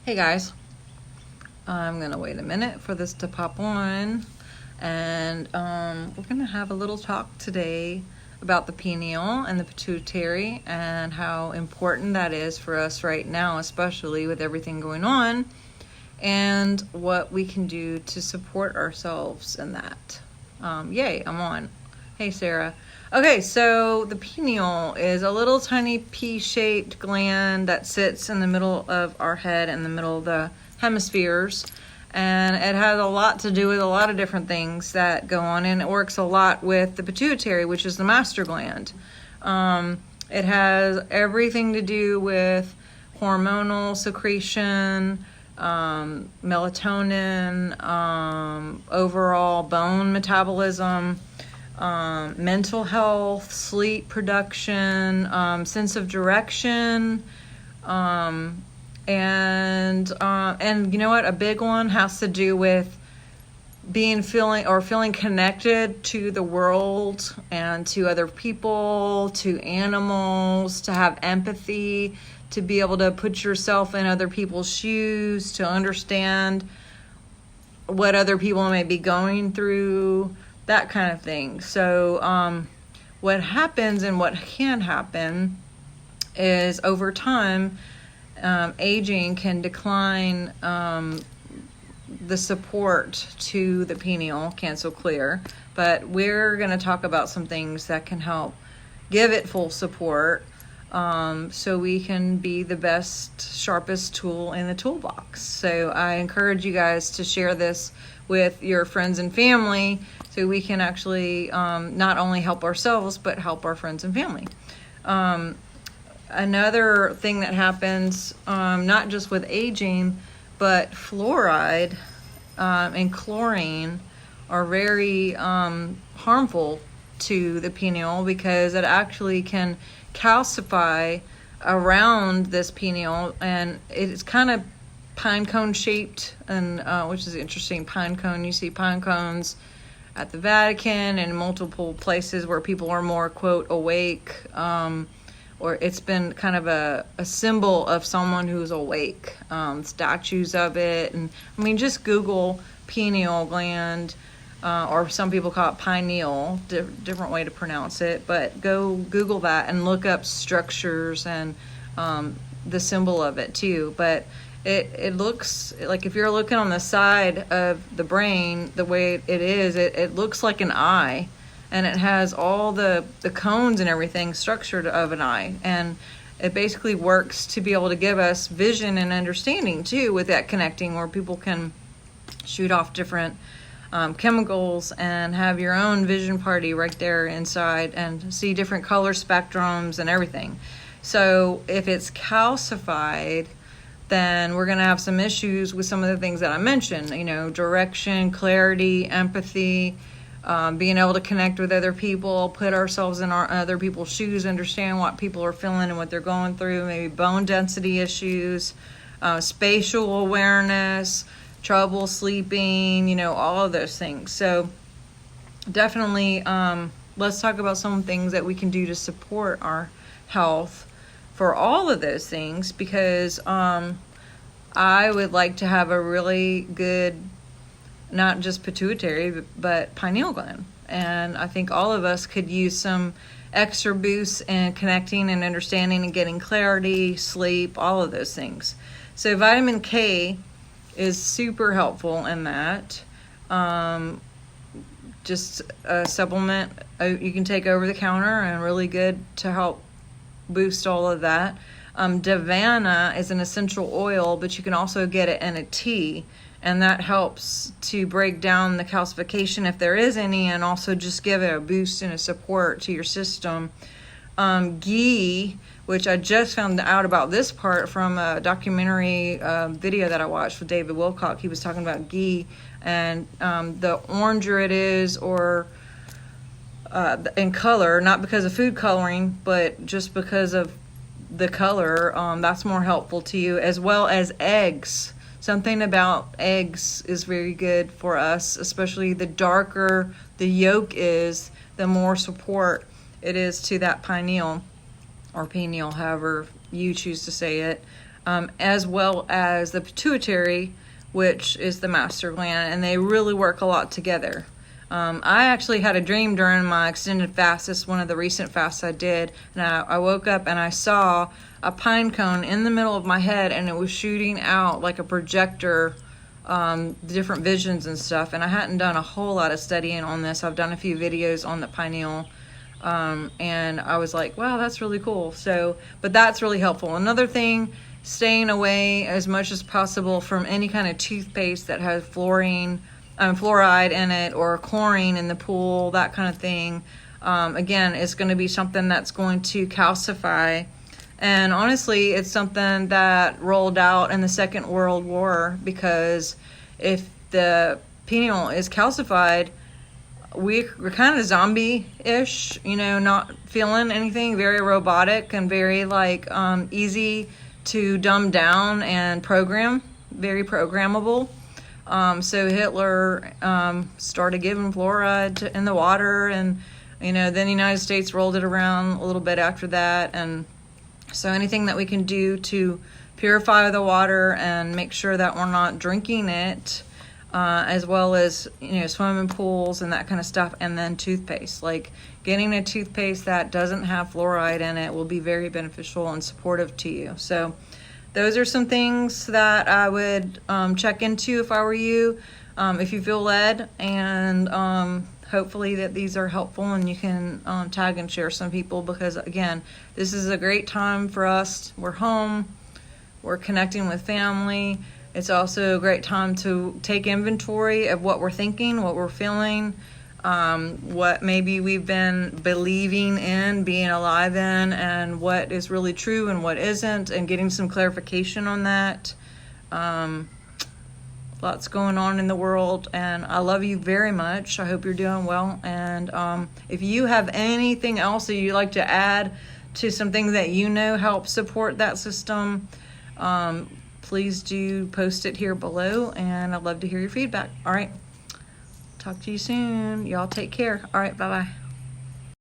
Hey guys, I'm gonna wait a minute for this to pop on, and we're gonna have a little talk today about the pineal and the pituitary and how important that is for us right now, especially with everything going on, and what we can do to support ourselves in that. Yay, I'm on. Hey Sarah. Okay, so the pineal is a little tiny pea-shaped gland that sits in the middle of our head, in the middle of the hemispheres, and it has a lot to do with a lot of different things that go on, and it works a lot with the pituitary, which is the master gland. It has everything to do with hormonal secretion, melatonin, overall bone metabolism, mental health, sleep production, sense of direction, and you know what? A big one has to do with feeling connected to the world and to other people, to animals, to have empathy, to be able to put yourself in other people's shoes, to understand what other people may be going through, that kind of thing. So what happens and what can happen is over time, aging can decline the support to the pineal, cancel clear, but we're going to talk about some things that can help give it full support, so we can be the best, sharpest tool in the toolbox. So I encourage you guys to share this with your friends and family, so we can actually not only help ourselves, but help our friends and family. Another thing that happens, not just with aging, but fluoride and chlorine are very harmful to the pineal, because it actually can calcify around this pineal, and it's kind of pine cone shaped, and which is interesting. Pine cone, you see pine cones at the Vatican and multiple places where people are more, quote, awake, or it's been kind of a symbol of someone who's awake, statues of it. And I mean, just Google pineal gland, or some people call it pineal, different way to pronounce it, but go Google that and look up structures and the symbol of it too. But it looks like, if you're looking on the side of the brain, the way it is, it looks like an eye, and it has all the cones and everything structured of an eye, and it basically works to be able to give us vision and understanding too, with that connecting, where people can shoot off different chemicals and have your own vision party right there inside and see different color spectrums and everything. So if it's calcified, then we're going to have some issues with some of the things that I mentioned, direction, clarity, empathy, being able to connect with other people, put ourselves in other people's shoes, understand what people are feeling and what they're going through, maybe bone density issues, spatial awareness, trouble sleeping, all of those things. So definitely, let's talk about some things that we can do to support our health for all of those things, because I would like to have a really good, not just pituitary, but pineal gland. And I think all of us could use some extra boosts in connecting and understanding and getting clarity, sleep, all of those things. So vitamin K is super helpful in that. Just a supplement you can take over the counter, and really good to help boost all of that. Davana is an essential oil, but you can also get it in a tea, and that helps to break down the calcification if there is any, and also just give it a boost and a support to your system. Ghee, which I just found out about this part from a documentary video that I watched with David Wilcock. He was talking about ghee, and the oranger it is, or in color, not because of food coloring, but just because of the color, that's more helpful to you, as well as eggs. Something about eggs is very good for us, especially the darker the yolk is, the more support it is to that pineal, or pineal, however you choose to say it. as well as the pituitary, which is the master gland, and they really work a lot together. I actually had a dream during my extended fast. This is one of the recent fasts I did, and I woke up and I saw a pine cone in the middle of my head, and it was shooting out like a projector, different visions and stuff. And I hadn't done a whole lot of studying on this. I've done a few videos on the pineal, and I was like, wow, that's really cool. So, but that's really helpful. Another thing, staying away as much as possible from any kind of toothpaste that has fluoride in it, or chlorine in the pool, that kind of thing. Again, it's going to be something that's going to calcify. And honestly, it's something that rolled out in the Second World War, because if the pineal is calcified, we're kind of zombie-ish, not feeling anything, very robotic and very easy to dumb down and program, very programmable. So Hitler started giving fluoride in the water, and then the United States rolled it around a little bit after that. And so anything that we can do to purify the water and make sure that we're not drinking it, as well as swimming pools and that kind of stuff. And then toothpaste, like getting a toothpaste that doesn't have fluoride in it will be very beneficial and supportive to you. So those are some things that I would check into if I were you, if you feel led, and hopefully that these are helpful, and you can tag and share some people, because again, this is a great time for us. We're home, we're connecting with family. It's also a great time to take inventory of what we're thinking, what we're feeling, what maybe we've been believing in, being alive in, and what is really true and what isn't, and getting some clarification on that. Lots going on in the world, and I love you very much. I hope you're doing well, and if you have anything else that you'd like to add to something that help support that system, please do post it here below, and I'd love to hear your feedback. All right, talk to you soon. Y'all take care. All right, bye-bye.